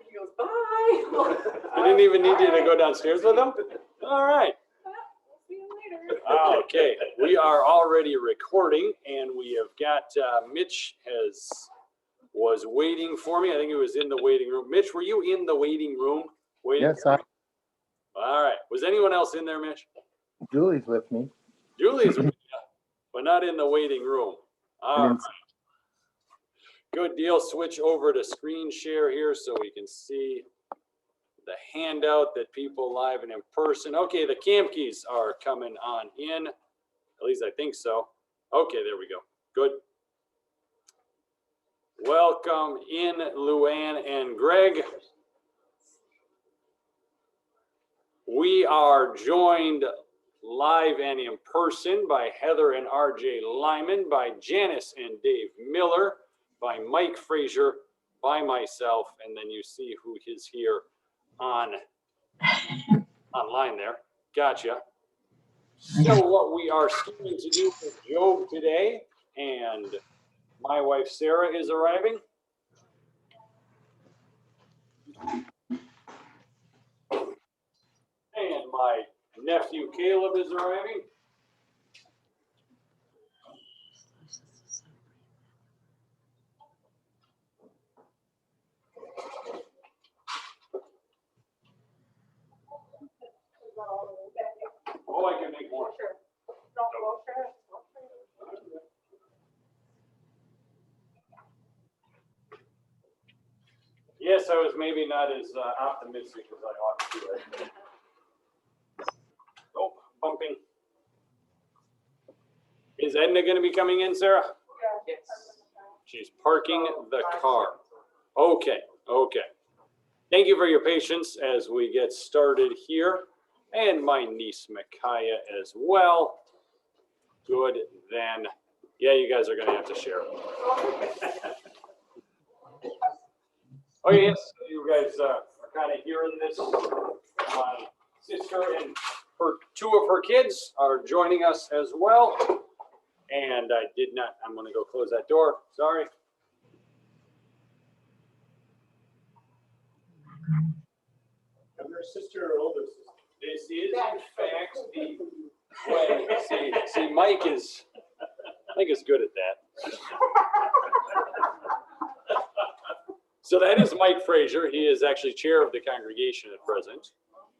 He goes, bye. I didn't even need you to go downstairs with him? All right. We'll see you later. Okay, we are already recording, and we have got Mitch was waiting for me. I think he was in the waiting room. Mitch, were you in the waiting room waiting? Yes, All right. Was anyone else in there, Mitch? Julie's with me. Julie's with you, but not in the waiting room. All right. Good deal. Switch over to screen share here so we can see the handout that people live and in person. Okay, the Kamkes are coming on in. At least I think so. Okay, there we go. Good. Welcome in, Luann and Greg. We are joined live and in person by Heather and RJ Lyman, by Janice and Dave Miller, by Mike Frazier, by myself, and then you see who is here online there. Gotcha. So what we are scheming to do for Job today, and my wife Sarah is arriving. And my nephew Caleb is arriving. Oh, I can make more. Sure. Yes, I was maybe not as optimistic as I ought to be. Oh, bumping. Is Edna going to be coming in, Sarah? Yes. She's parking the car. Okay, okay. Thank you for your patience as we get started here. And my niece Micaiah as well. Good, then. Yeah, you guys are going to have to share. Oh, yes, you guys are kind of hearing this. My sister and two of her kids are joining us as well. And I did not, I'm going to go close that door. Sorry. And her sister or older sister? This is, in fact, the way. See, Mike is good at that. So that is Mike Frazier. He is actually chair of the congregation at present.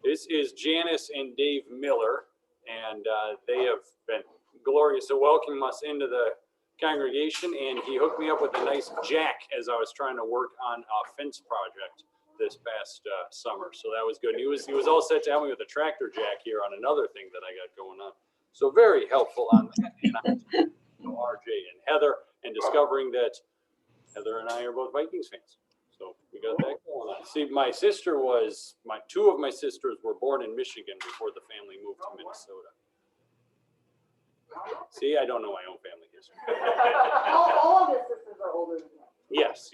This is Janice and Dave Miller, and they have been glorious to welcome us into the congregation, and he hooked me up with a nice jack as I was trying to work on a fence project this past summer. So that was good. He was all set to help me with a tractor jack here on another thing that I got going on. So very helpful on that. And RJ and Heather, and discovering that Heather and I are both Vikings fans. So we got that going on. See, two of my sisters were born in Michigan before the family moved to Minnesota. See, I don't know my own family history. All of his sisters are older than him. Yes.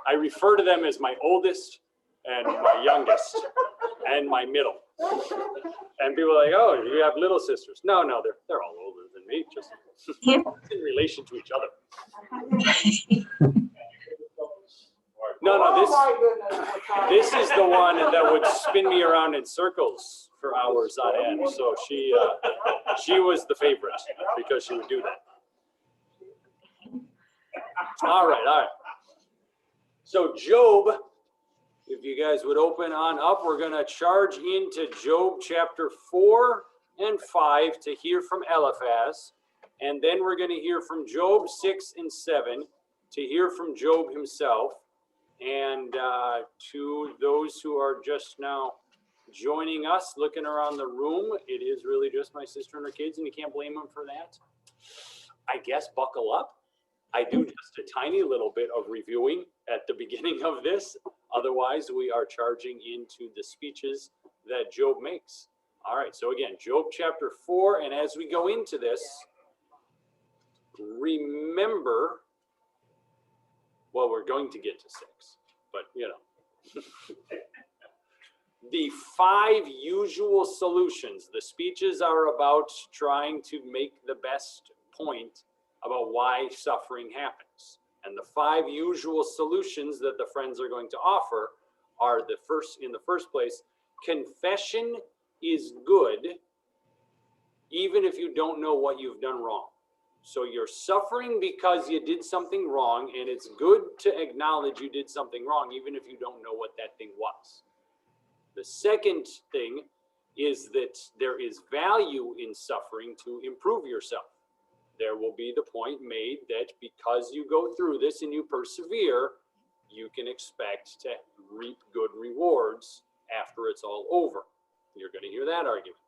I refer to them as my oldest and my youngest and my middle. And people are like, oh, you have little sisters. No, they're all older than me, just in relation to each other. No, this is the one that would spin me around in circles for hours on end. So she was the favorite because she would do that. All right. So Job, if you guys would open on up, we're going to charge into Job chapter 4 and 5 to hear from Eliphaz. And then we're going to hear from Job 6 and 7 to hear from Job himself. And to those who are just now joining us, looking around the room, it is really just my sister and her kids, and you can't blame them for that. I guess buckle up. I do just a tiny little bit of reviewing at the beginning of this. Otherwise, we are charging into the speeches that Job makes. All right, so again, Job chapter 4, and as we go into this, remember, well, we're going to get to 6, but you know. The 5 usual solutions. The speeches are about trying to make the best point about why suffering happens. And the 5 usual solutions that the friends are going to offer are in the first place, confession is good even if you don't know what you've done wrong. So you're suffering because you did something wrong, and it's good to acknowledge you did something wrong even if you don't know what that thing was. The second thing is that there is value in suffering to improve yourself. There will be the point made that because you go through this and you persevere, you can expect to reap good rewards after it's all over. You're going to hear that argument.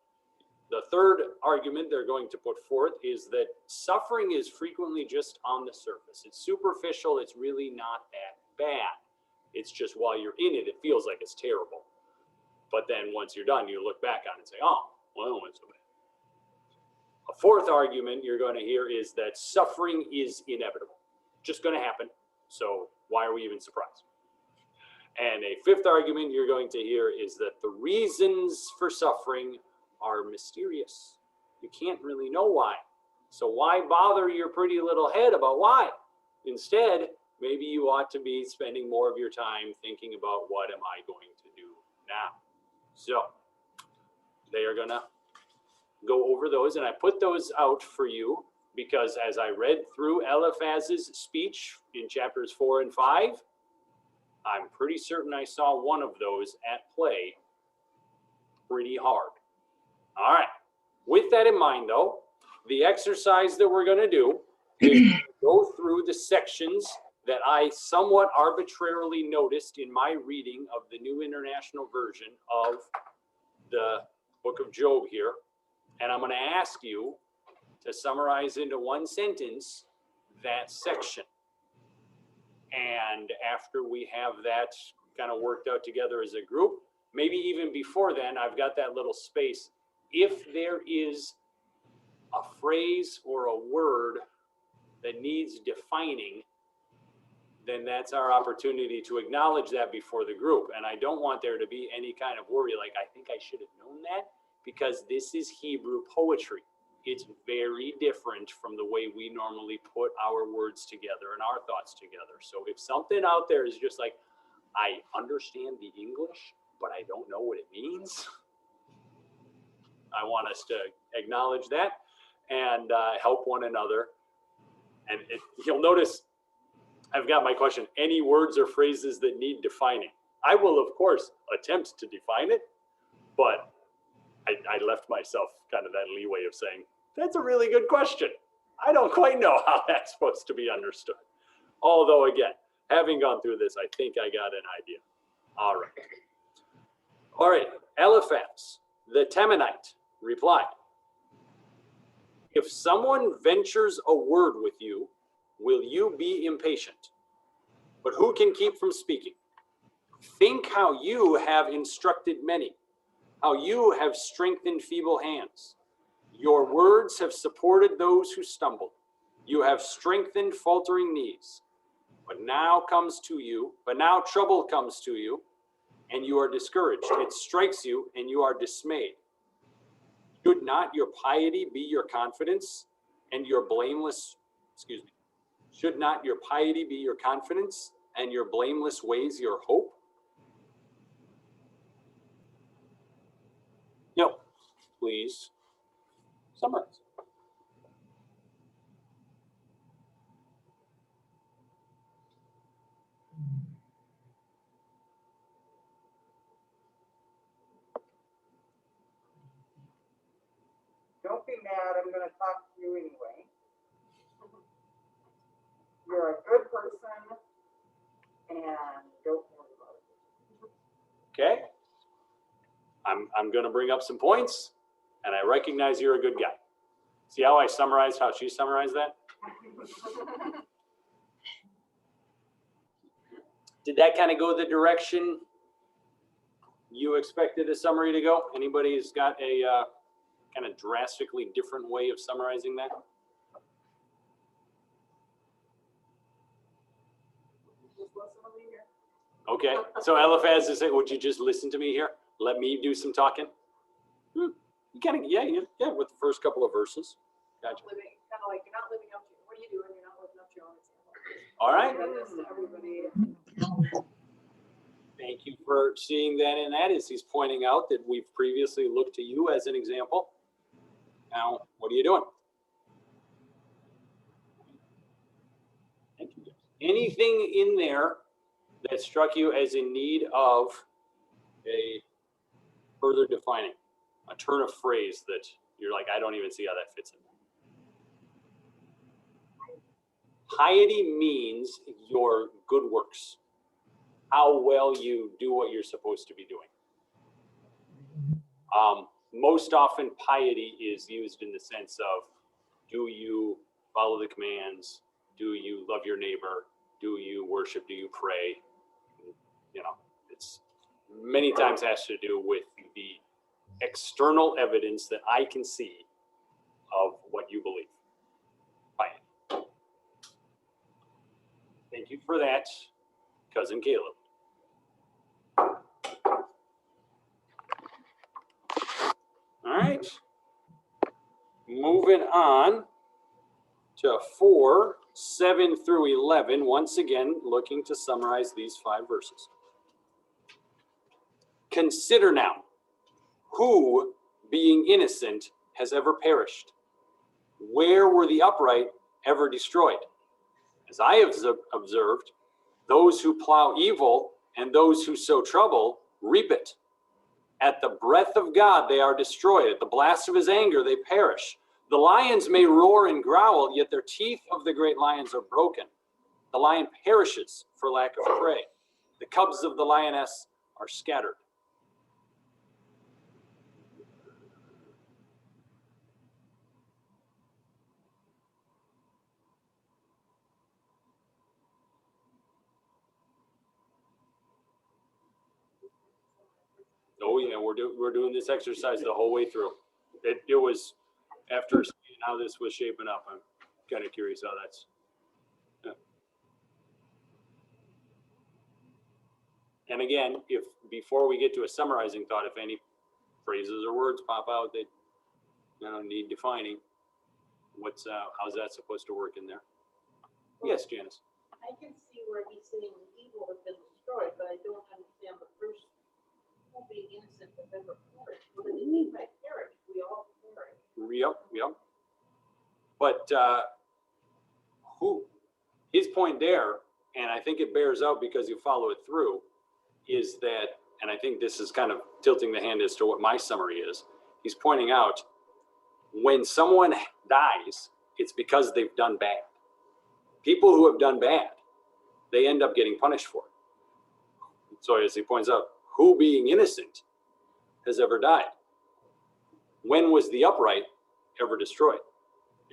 The third argument they're going to put forth is that suffering is frequently just on the surface. It's superficial. It's really not that bad. It's just while you're in it, it feels like it's terrible. But then once you're done, you look back on it and say, oh, well, it wasn't so bad. A fourth argument you're going to hear is that suffering is inevitable. Just going to happen. So why are we even surprised? And a fifth argument you're going to hear is that the reasons for suffering are mysterious. You can't really know why. So why bother your pretty little head about why? Instead, maybe you ought to be spending more of your time thinking about what am I going to do now? So they are going to go over those, and I put those out for you because as I read through Eliphaz's speech in chapters 4 and 5, I'm pretty certain I saw one of those at play pretty hard. All right. With that in mind, though, the exercise that we're going to do is go through the sections that I somewhat arbitrarily noticed in my reading of the New International Version of the book of Job here. And I'm going to ask you to summarize into one sentence that section. And after we have that kind of worked out together as a group, maybe even before then, I've got that little space. If there is a phrase or a word that needs defining, then that's our opportunity to acknowledge that before the group. And I don't want there to be any kind of worry like, I think I should have known that, because this is Hebrew poetry. It's very different from the way we normally put our words together and our thoughts together. So if something out there is just like, I understand the English, but I don't know what it means, I want us to acknowledge that and help one another. And you'll notice I've got my question, any words or phrases that need defining. I will, of course, attempt to define it, but I left myself kind of that leeway of saying, that's a really good question. I don't quite know how that's supposed to be understood. Although, again, having gone through this, I think I got an idea. All right. All right, Eliphaz, the Temanite, replied, if someone ventures a word with you, will you be impatient? But who can keep from speaking? Think how you have instructed many, how you have strengthened feeble hands. Your words have supported those who stumble. You have strengthened faltering knees. But now trouble comes to you, and you are discouraged. It strikes you, and you are dismayed. Should not your piety be your confidence, and your blameless, should not your piety be your confidence, and your blameless ways your hope? No, please summarize. Don't be mad, I'm gonna talk to you anyway. You're a good person, and don't worry about it. Okay. I'm going to bring up some points, and I recognize you're a good guy. See how I summarized how she summarized that? Did that kind of go the direction you expected a summary to go? Anybody's got a kind of drastically different way of summarizing that? Just listen to me here. Okay, so Eliphaz is saying, would you just listen to me here? Let me do some talking? You kind of, yeah, with the first couple of verses. Gotcha. Kind of like you're not living up to, what are you doing? You're not living up to your own example. All right. Everybody. Thank you for seeing that in that, as he's pointing out that we've previously looked to you as an example. Now, what are you doing? Thank you. Anything in there that struck you as in need of a further defining, a turn of phrase that you're like, I don't even see how that fits in? Piety means your good works, how well you do what you're supposed to be doing. Most often, piety is used in the sense of, do you follow the commands? Do you love your neighbor? Do you worship? Do you pray? You know, it's many times has to do with the external evidence that I can see of what you believe. Piety. Thank you for that, Cousin Caleb. All right. Moving on to 4, 7 through 11. Once again, looking to summarize these 5 verses. Consider now, who, being innocent, has ever perished? Where were the upright ever destroyed? As I have observed, those who plow evil and those who sow trouble reap it. At the breath of God they are destroyed. At the blast of his anger they perish. The lions may roar and growl, yet their teeth of the great lions are broken. The lion perishes for lack of prey. The cubs of the lioness are scattered. Oh yeah, we're doing this exercise the whole way through. It was after seeing how this was shaping up. I'm kind of curious how that's. Yeah. And again, if before we get to a summarizing thought, if any phrases or words pop out that need defining, how's that supposed to work in there? Yes, Janice. I can see where he's saying evil has been destroyed, but I don't understand the first who being innocent has ever perished. What does it mean by perish? We all perish. Yep. But his point there, and I think it bears out because you follow it through, is that, and I think this is kind of tilting the hand as to what my summary is. He's pointing out when someone dies, it's because they've done bad. People who have done bad, they end up getting punished for it. So as he points out, who being innocent has ever died? When was the upright ever destroyed?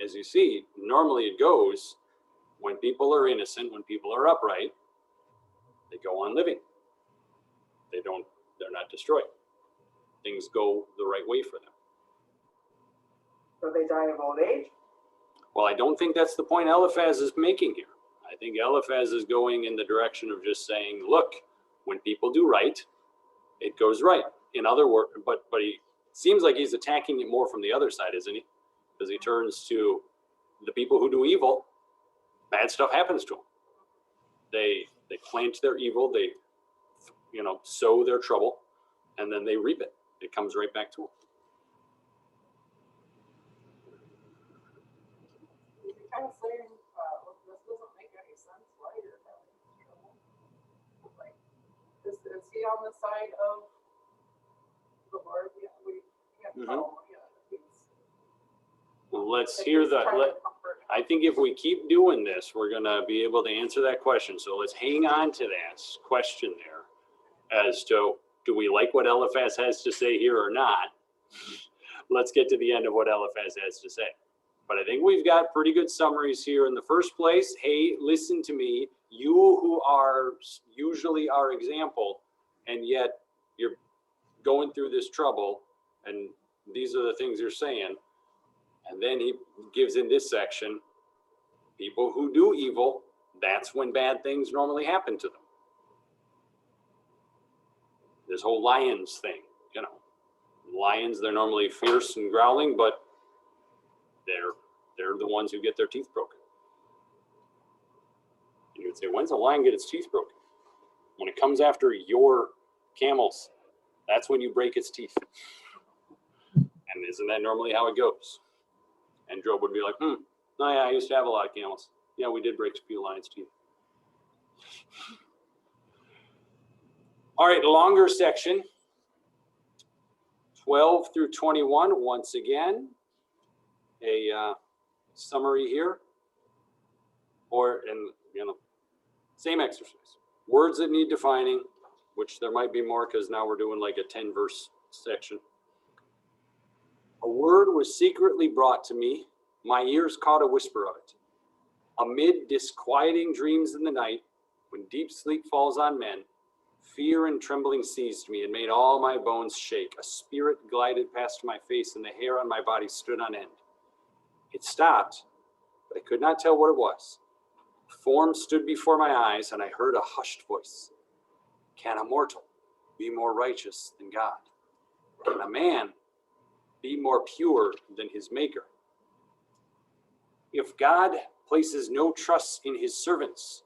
As you see, normally it goes when people are innocent, when people are upright, they go on living. They're not destroyed. Things go the right way for them. So they die of old age? Well, I don't think that's the point Eliphaz is making here. I think Eliphaz is going in the direction of just saying, look, when people do right, it goes right. In other words, but he seems like he's attacking it more from the other side, isn't he? Because he turns to the people who do evil, bad stuff happens to them. They plant their evil, they sow their trouble, and then they reap it. It comes right back to them. You're kind of saying, this doesn't make any sense. Why you're having trouble? Like, is he on the side of the Lord? Yeah, we can't tell. Yeah, Well, let's hear I think if we keep doing this, we're going to be able to answer that question. So let's hang on to that question there as to, do we like what Eliphaz has to say here or not? Let's get to the end of what Eliphaz has to say. But I think we've got pretty good summaries here. In the first place, hey, listen to me. You who are usually our example, and yet you're going through this trouble, and these are the things you're saying. And then he gives in this section, people who do evil, that's when bad things normally happen to them. This whole lions thing, lions, they're normally fierce and growling, but they're the ones who get their teeth broken. would say, when's a lion get its teeth broken? When it comes after your camels, that's when you break its teeth. And isn't that normally how it goes? And Job would be like, oh yeah, I used to have a lot of camels. Yeah, we did break a few lions' teeth. All right, longer section, 12 through 21. Once again, a summary here, same exercise. Words that need defining, which there might be more because now we're doing like a 10-verse section. A word was secretly brought to me. My ears caught a whisper of it. Amid disquieting dreams in the night, when deep sleep falls on men, fear and trembling seized me and made all my bones shake. A spirit glided past my face and the hair on my body stood on end. It stopped, but I could not tell what it was. A form stood before my eyes and I heard a hushed voice. Can a mortal be more righteous than God? Can a man be more pure than his maker? If God places no trust in his servants,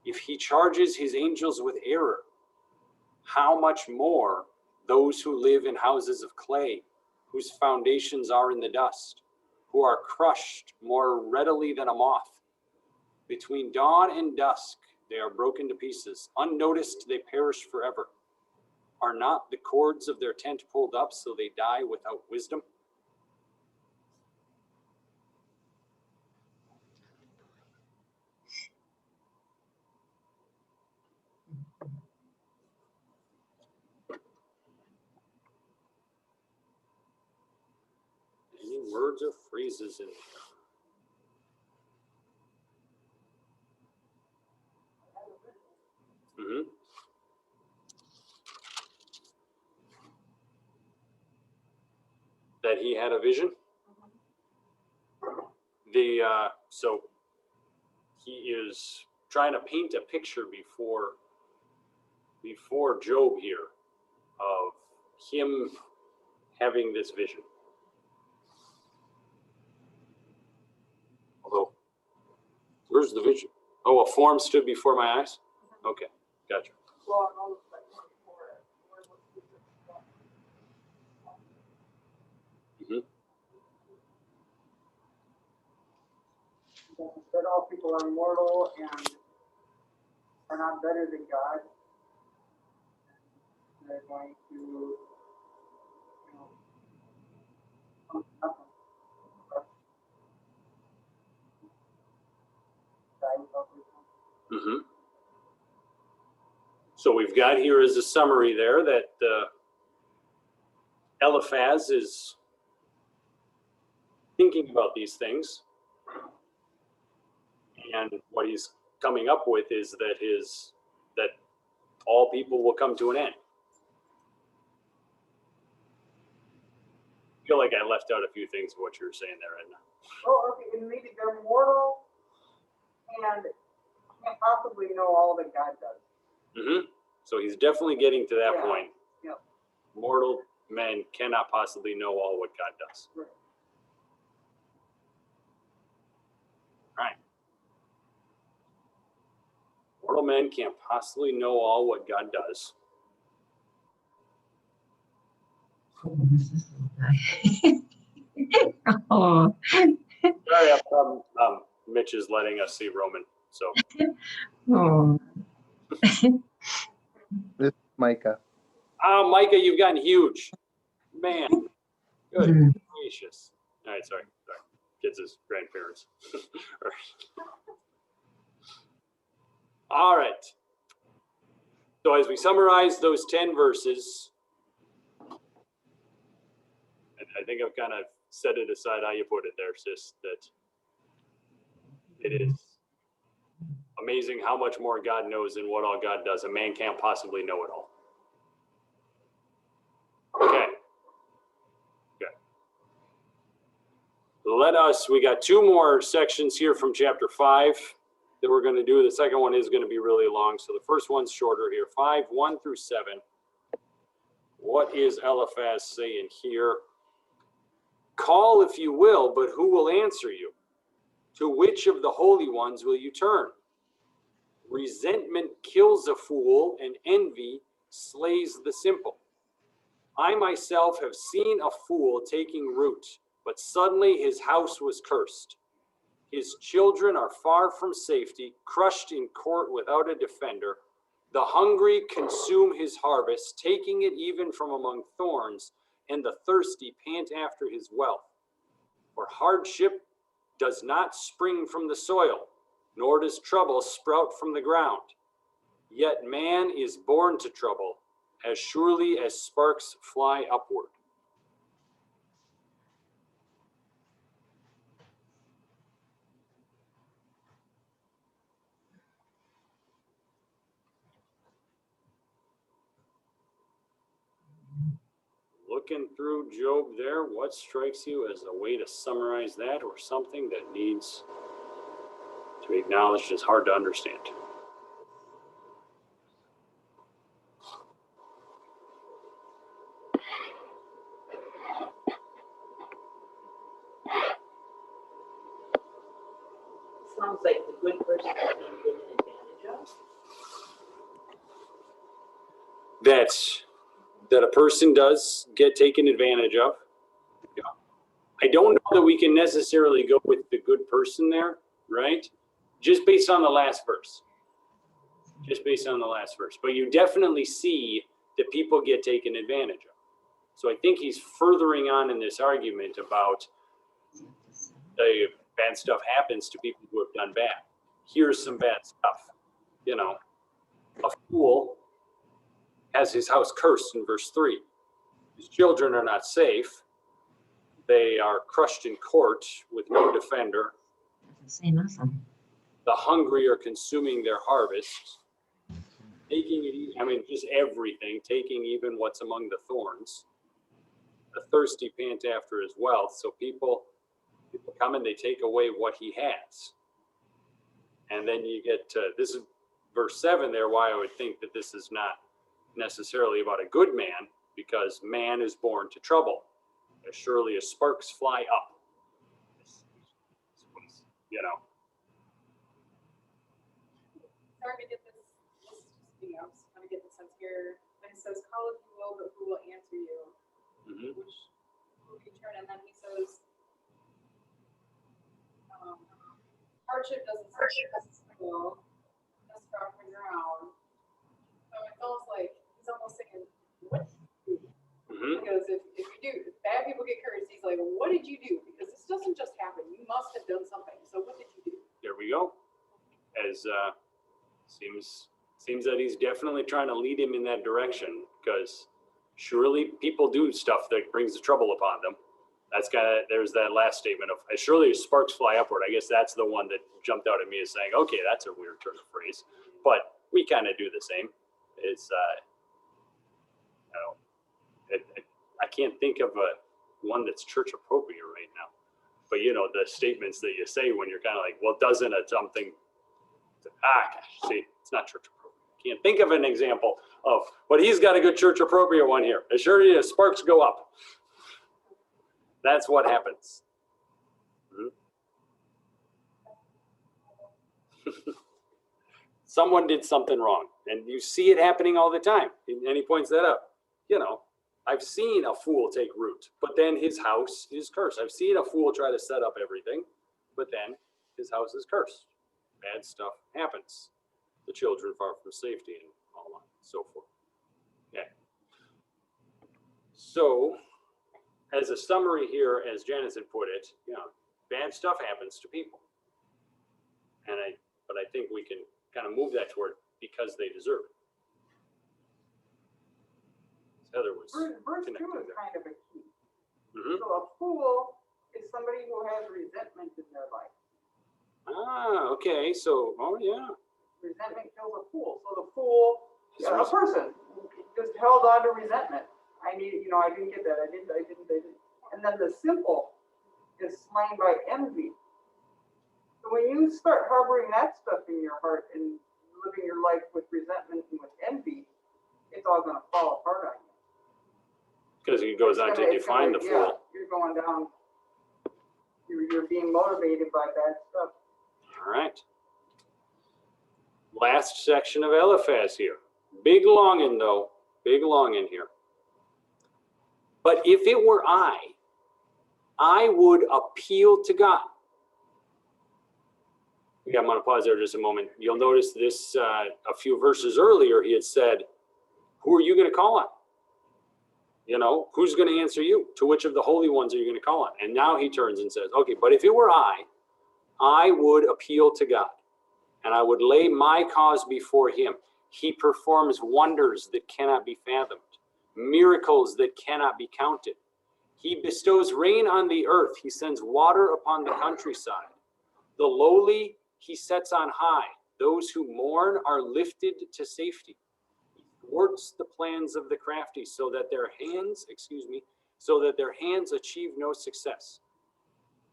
if he charges his angels with error, how much more those who live in houses of clay, whose foundations are in the dust, who are crushed more readily than a moth. Between dawn and dusk, they are broken to pieces. Unnoticed, they perish forever. Are not the cords of their tent pulled up so they die without wisdom? Any words or phrases in there? That he had a vision. So he is trying to paint a picture before Job here of him having this vision. Although, where's the vision? Oh, a form stood before my eyes? Okay, gotcha. Well, and all of that before it, where was the stuff? That all people are mortal and are not better than God. They're going to, nothing. So we've got here as a summary there that Eliphaz is thinking about these things, and what he's coming up with is that all people will come to an end. I feel like I left out a few things of what you were saying there, Edna. Oh, okay, and maybe they're mortal and can't possibly know all that God does. So he's definitely getting to that Yeah. point. Yep. Mortal men cannot possibly know all what God does. Right. Right. Mortal men can't possibly know all what God does. Oh. Sorry, Mitch is letting us see Roman. So. Oh. This is Micah. Micah, you've gotten huge. Man, good gracious. All right, sorry. Kids as grandparents. All right. So as we summarize those 10 verses, I think I've kind of set it aside how you put it there, sis, that it is amazing how much more God knows than what all God does. A man can't possibly know it all. Okay. We got two more sections here from chapter 5 that we're going to do. The second one is going to be really long. So the first one's shorter here. 5, 1 through 7. What is Eliphaz saying here? Call if you will, but who will answer you? To which of the holy ones will you turn? Resentment kills a fool, and envy slays the simple. I myself have seen a fool taking root, but suddenly his house was cursed. His children are far from safety, crushed in court without a defender. The hungry consume his harvest, taking it even from among thorns, and the thirsty pant after his wealth. For hardship does not spring from the soil, nor does trouble sprout from the ground. Yet man is born to trouble, as surely as sparks fly upward. Looking through Job there, what strikes you as a way to summarize that, or something that needs to be acknowledged as hard to understand? Sounds like the good person is being taken advantage of. That a person does get taken advantage of. Yeah. I don't know that we can necessarily go with the good person there, right? Just based on the last verse. Just based on the last verse. But you definitely see that people get taken advantage of. So I think he's furthering on in this argument about the bad stuff happens to people who have done bad. Here's some bad stuff. You know, a fool has his house cursed in verse 3. His children are not safe. They are crushed in court with no defender. Doesn't say nothing. The hungry are consuming their harvest. Taking it, I mean, just everything, taking even what's among the thorns. The thirsty pant after his wealth. So people come and they take away what he has. And then you get to, this is verse 7 there, why I would think that this is not necessarily about a good man, because man is born to trouble. As surely as sparks fly up. You know. Sorry to get this, I'm just trying to get the sense here. When it says, call if you will, but who will answer you? Mm-hmm. Which will return, and then he says, hardship doesn't spoil, that's from the ground. So it's almost like, he's almost saying, what did you do? Mm-hmm. Because if bad people get cursed, he's like, what did you do? Because this doesn't just happen. You must have done something. So what did you do? There we go. As seems that he's definitely trying to lead him in that direction, because surely people do stuff that brings the trouble upon them. That's there's that last statement of, as surely as sparks fly upward. I guess that's the one that jumped out at me as saying, okay, that's a weird turn of phrase, but we kind of do the same. It's I can't think of one that's church appropriate right now, but you know, the statements that you say when you're kind of like, well, doesn't a something, see, it's not church appropriate. Can't think of an example of, but he's got a good church appropriate one here. As surely as sparks go up. That's what happens. Someone did something wrong, and you see it happening all the time. And he points that out. You know, I've seen a fool take root, but then his house is cursed. I've seen a fool try to set up everything, but then his house is cursed. Bad stuff happens. The children far from safety and all that, and so forth. Okay. So, as a summary here, as Janice had put it, you know, bad stuff happens to people. But I think we can kind of move that toward because they deserve it. Heather was Verse 2 connected is there. kind of a key. Mm-hmm. So a fool is somebody who has resentment in their life. Ah, okay. So, oh yeah. Resentment kills a fool. So the fool, a person, just held on to resentment. I didn't get that. I didn't. And then the simple is slain by envy. So when you start harboring that stuff in your heart and living your life with resentment and with envy, it's all going to fall apart on you. Because he goes on to define the fool. Yeah, you're going down. You're being motivated by bad stuff. All right. Last section of Eliphaz here. Big longing though, big longing here. But if it were I would appeal to God. Yeah, I'm going to pause there just a moment. You'll notice this a few verses earlier, he had said, who are you going to call on? You know, who's going to answer you? To which of the holy ones are you going to call on? And now he turns and says, okay, but if it were I would appeal to God, and I would lay my cause before him. He performs wonders that cannot be fathomed, miracles that cannot be counted. He bestows rain on the earth. He sends water upon the countryside. The lowly he sets on high. Those who mourn are lifted to safety. He thwarts the plans of the crafty so that their hands achieve no success.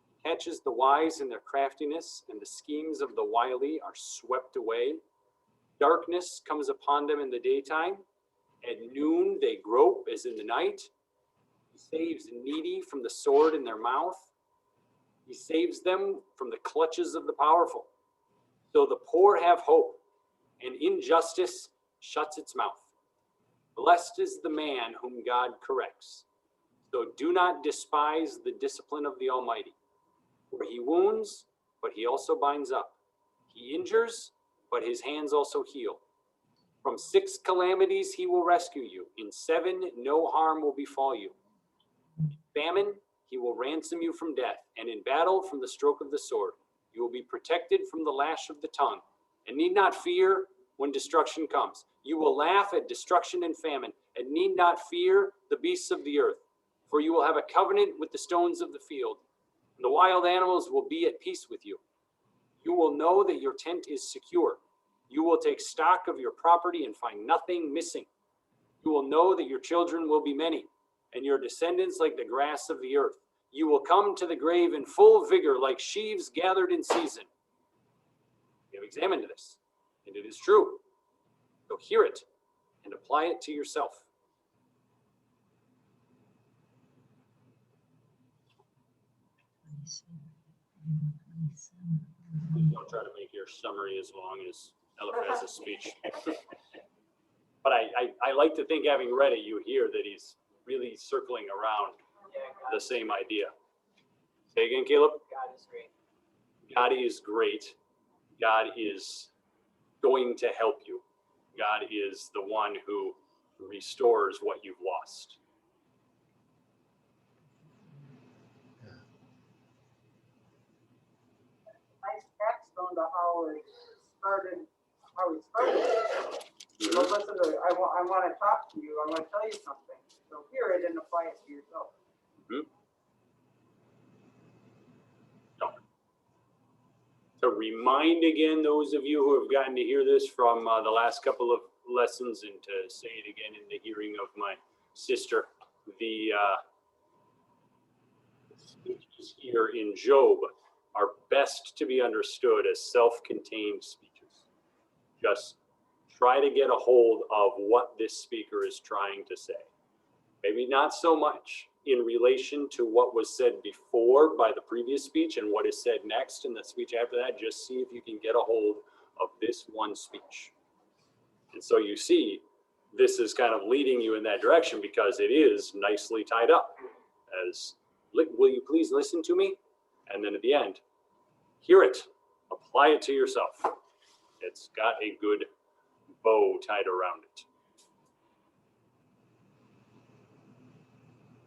He catches the wise in their craftiness, and the schemes of the wily are swept away. Darkness comes upon them in the daytime. At noon they grope as in the night. He saves the needy from the sword in their mouth. He saves them from the clutches of the powerful. So the poor have hope, and injustice shuts its mouth. Blessed is the man whom God corrects. So do not despise the discipline of the Almighty. For he wounds, but he also binds up. He injures, but his hands also heal. From 6 calamities he will rescue you. In 7 no harm will befall you. In famine he will ransom you from death, and in battle from the stroke of the sword. You will be protected from the lash of the tongue, and need not fear when destruction comes. You will laugh at destruction and famine, and need not fear the beasts of the earth. For you will have a covenant with the stones of the field, and the wild animals will be at peace with you. You will know that your tent is secure. You will take stock of your property and find nothing missing. You will know that your children will be many, and your descendants like the grass of the earth. You will come to the grave in full vigor, like sheaves gathered in season. You have examined this, and it is true. So hear it and apply it to yourself. Please don't try to make your summary as long as Eliphaz's speech. But I like to think, having read it, you hear that he's really circling around the same idea. Say again, Caleb? God is great. God is great. God is going to help you. God is the one who restores what you've lost. Nice capstone to how he started. So listen to it. I want to talk to you. I want to tell you something. So hear it and apply it to yourself. To remind again those of you who have gotten to hear this from the last couple of lessons, and to say it again in the hearing of my sister, the speeches here in Job are best to be understood as self-contained speeches. Just try to get a hold of what this speaker is trying to say. Maybe not so much in relation to what was said before by the previous speech and what is said next in the speech after that. Just see if you can get a hold of this one speech. And so you see, this is kind of leading you in that direction because it is nicely tied up as, will you please listen to me? And then at the end, hear it, apply it to yourself. It's got a good bow tied around it.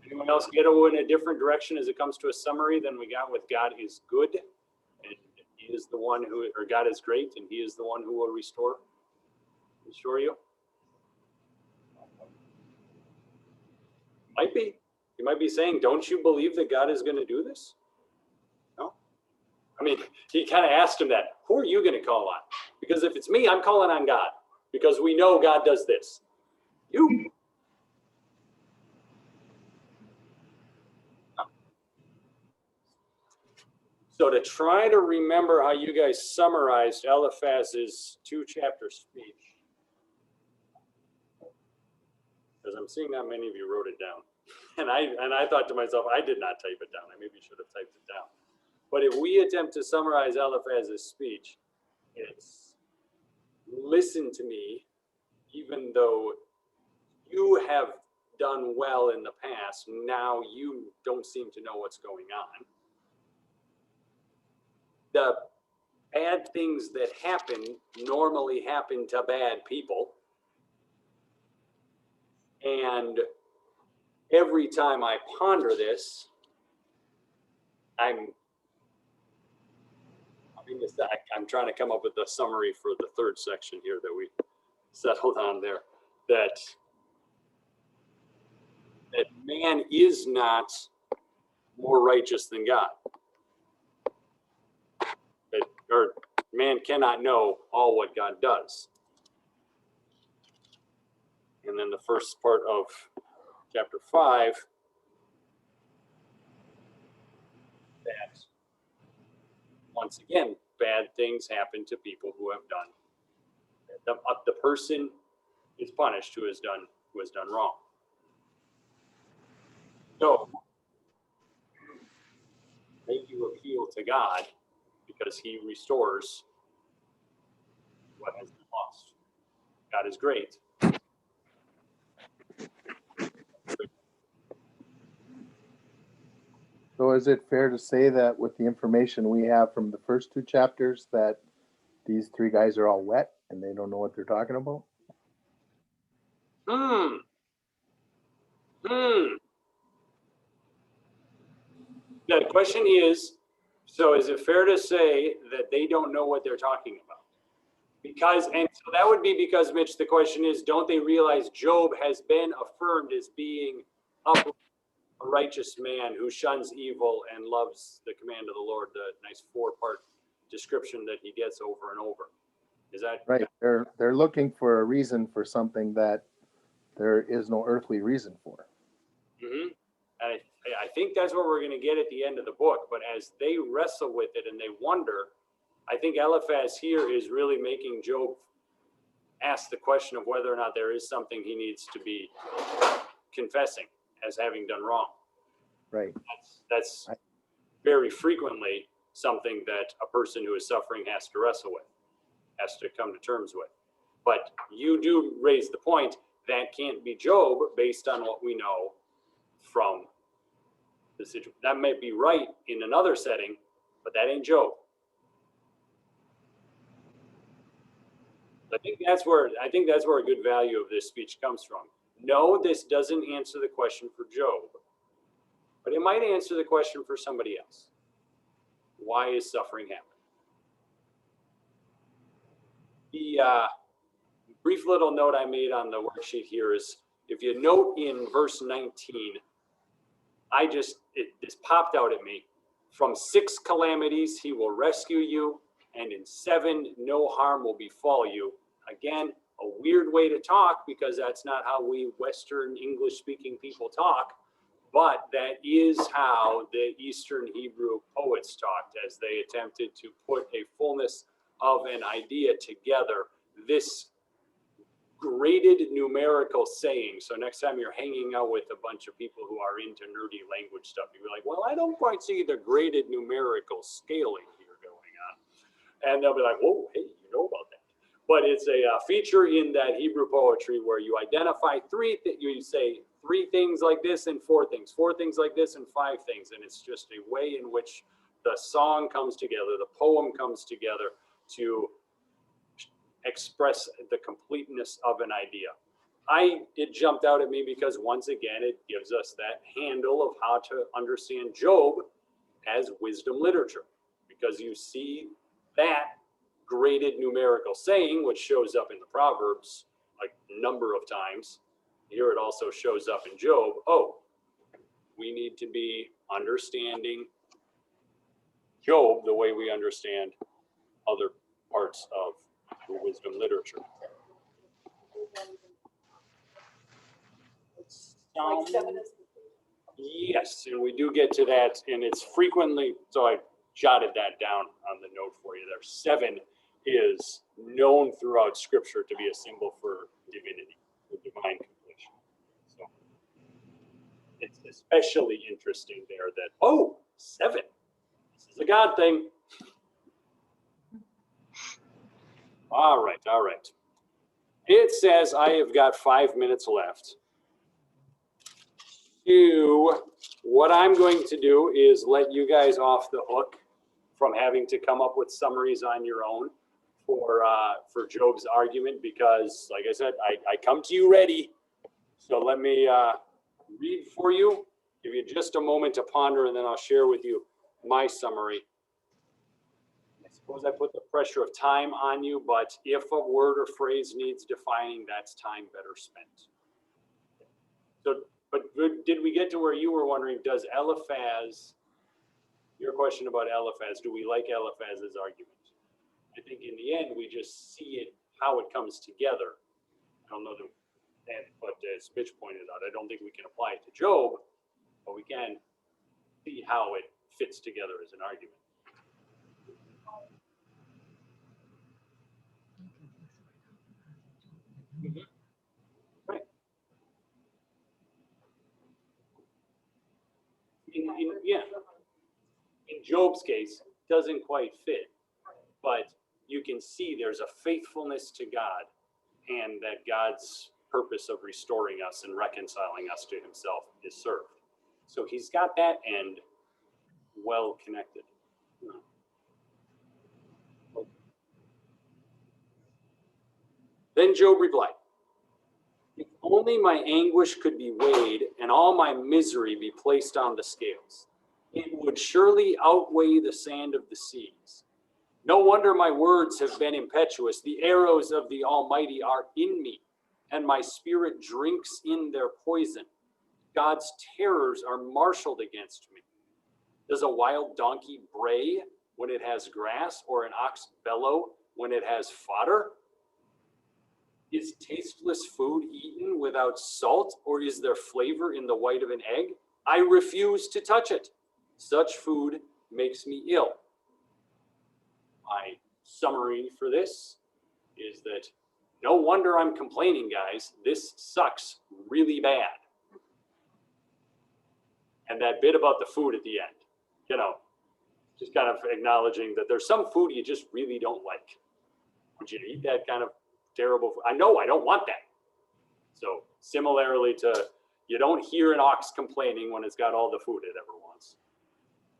Anyone else get in a different direction as it comes to a summary than we got with God is good, and he is the one who, or God is great, and he is the one who will restore you? Might be. You might be saying, don't you believe that God is going to do this? No. I mean, he kind of asked him that. Who are you going to call on? Because if it's me, I'm calling on God, because we know God does this. You. So to try to remember how you guys summarized Eliphaz's 2-chapter speech, because I'm seeing not many of you wrote it down. And I thought to myself, I did not type it down. I maybe should have typed it down. But if we attempt to summarize Eliphaz's speech, it's listen to me, even though you have done well in the past, now you don't seem to know what's going on. The bad things that happen normally happen to bad people. And every time I ponder this, I'm trying to come up with a summary for the third section here that we settled on there, that man is not more righteous than God. Or man cannot know all what God does. And then the first part of chapter 5, that once again, bad things happen to people who have done. The person is punished who has done wrong. So, may you appeal to God because He restores what has been lost. God is great. So is it fair to say that with the information we have from the first two chapters that these three guys are all wet and they don't know what they're talking about? The question is, so is it fair to say that they don't know what they're talking about? Because, and so that would be because, Mitch, the question is, don't they realize Job has been affirmed as being a righteous man who shuns evil and loves the command of the Lord, the nice 4-part description that he gets over and over. Is that right? They're looking for a reason for something that there is no earthly reason for. Mm-hmm. And I think that's what we're going to get at the end of the book. But as they wrestle with it and they wonder, I think Eliphaz here is really making Job ask the question of whether or not there is something he needs to be confessing as having done wrong. Right. That's very frequently something that a person who is suffering has to wrestle with, has to come to terms with. But you do raise the point that can't be Job based on what we know from the situation. That might be right in another setting, but that ain't Job. I think that's where a good value of this speech comes from. No, this doesn't answer the question for Job, but it might answer the question for somebody else. Why is suffering happening? The brief little note I made on the worksheet here is, if you note in verse 19, this popped out at me. From 6 calamities he will rescue you, and in 7 no harm will befall you. Again, a weird way to talk because that's not how we Western English-speaking people talk, but that is how the Eastern Hebrew poets talked as they attempted to put a fullness of an idea together. This graded numerical saying. So next time you're hanging out with a bunch of people who are into nerdy language stuff, you're like, well, I don't quite see the graded numerical scaling here going on. And they'll be like, oh, hey, you know about that. But it's a feature in that Hebrew poetry where you identify you say 3 things like this and 4 things, 4 things like this and 5 things. And it's just a way in which the song comes together, the poem comes together to express the completeness of an idea. It jumped out at me because once again, it gives us that handle of how to understand Job as wisdom literature, because you see that graded numerical saying, which shows up in the Proverbs a number of times. Here it also shows up in Job. Oh, we need to be understanding Job the way we understand other parts of the wisdom literature. Like 7 is Yes, and we do get to that, and it's frequently, so I jotted that down on the note for you there. 7 is known throughout Scripture to be a symbol for divinity, for divine completion. So it's especially interesting there that, 7, this is a God thing. All right, all right. It says I have got 5 minutes left. What I'm going to do is let you guys off the hook from having to come up with summaries on your own for Job's argument, because, like I said, I come to you ready. So let me read for you, give you just a moment to ponder, and then I'll share with you my summary. I suppose I put the pressure of time on you, but if a word or phrase needs defining, that's time better spent. So, but did we get to where you were wondering, does Eliphaz, your question about Eliphaz, do we like Eliphaz's argument? I think in the end, we just see it, how it comes together. I don't know but as Mitch pointed out, I don't think we can apply it to Job, but we can see how it fits together as an argument. Right. In Job's case, it doesn't quite fit, but you can see there's a faithfulness to God, and that God's purpose of restoring us and reconciling us to himself is served. So he's got that end well connected. Then Job replied, if only my anguish could be weighed and all my misery be placed on the scales, it would surely outweigh the sand of the seas. No wonder my words have been impetuous. The arrows of the Almighty are in me, and my spirit drinks in their poison. God's terrors are marshaled against me. Does a wild donkey bray when it has grass, or an ox bellow when it has fodder? Is tasteless food eaten without salt, or is there flavor in the white of an egg? I refuse to touch it. Such food makes me ill. My summary for this is that no wonder I'm complaining, guys. This sucks really bad. And that bit about the food at the end, just kind of acknowledging that there's some food you just really don't like. Would you eat that kind of terrible food? I know I don't want that. So similarly to, you don't hear an ox complaining when it's got all the food it ever wants.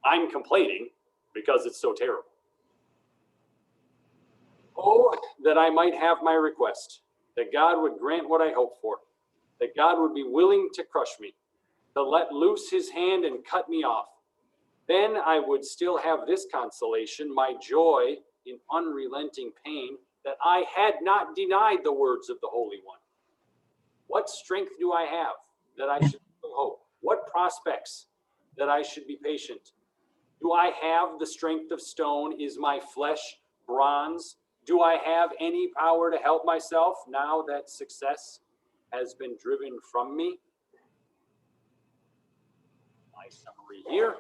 I'm complaining because it's so terrible. Oh, that I might have my request, that God would grant what I hope for, that God would be willing to crush me, to let loose his hand and cut me off. Then I would still have this consolation, my joy in unrelenting pain, that I had not denied the words of the Holy One. What strength do I have that I should hope? What prospects that I should be patient? Do I have the strength of stone? Is my flesh bronze? Do I have any power to help myself now that success has been driven from me? My summary here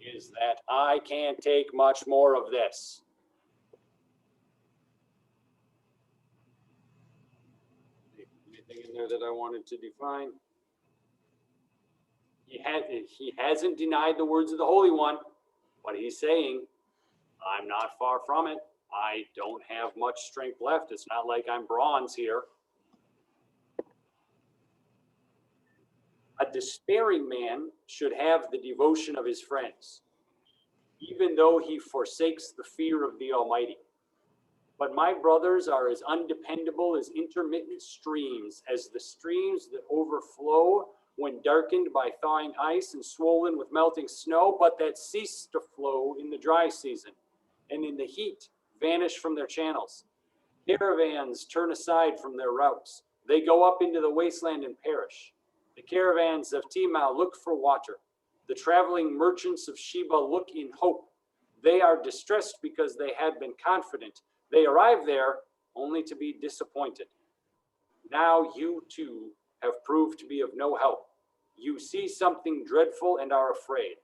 is that I can't take much more of this. Anything in there that I wanted to define? He hasn't denied the words of the Holy One, but he's saying, I'm not far from it. I don't have much strength left. It's not like I'm bronze here. A despairing man should have the devotion of his friends, even though he forsakes the fear of the Almighty. But my brothers are as undependable as intermittent streams, as the streams that overflow when darkened by thawing ice and swollen with melting snow, but that cease to flow in the dry season, and in the heat vanish from their channels. Caravans turn aside from their routes. They go up into the wasteland and perish. The caravans of Timah look for water. The traveling merchants of Sheba look in hope. They are distressed because they had been confident. They arrive there only to be disappointed. Now you too have proved to be of no help. You see something dreadful and are afraid.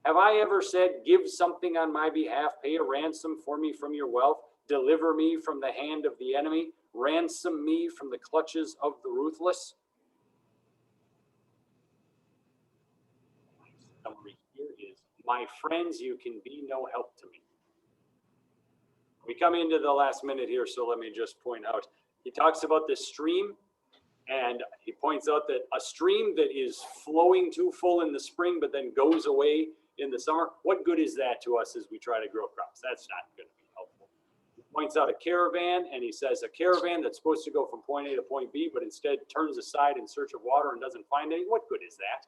Have I ever said, give something on my behalf, pay a ransom for me from your wealth, deliver me from the hand of the enemy, ransom me from the clutches of the ruthless? My summary here is, my friends, you can be no help to me. We come into the last minute here, so let me just point out. He talks about this stream, and he points out that a stream that is flowing too full in the spring, but then goes away in the summer, what good is that to us as we try to grow crops? That's not going to be helpful. He points out a caravan, and he says a caravan that's supposed to go from point A to point B, but instead turns aside in search of water and doesn't find any. What good is that?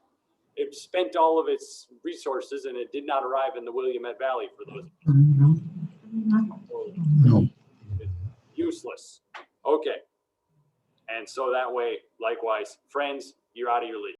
It spent all of its resources, and it did not arrive in the Willamette Valley for those. It's useless. Okay. And so that way, likewise, friends, you're out of your league.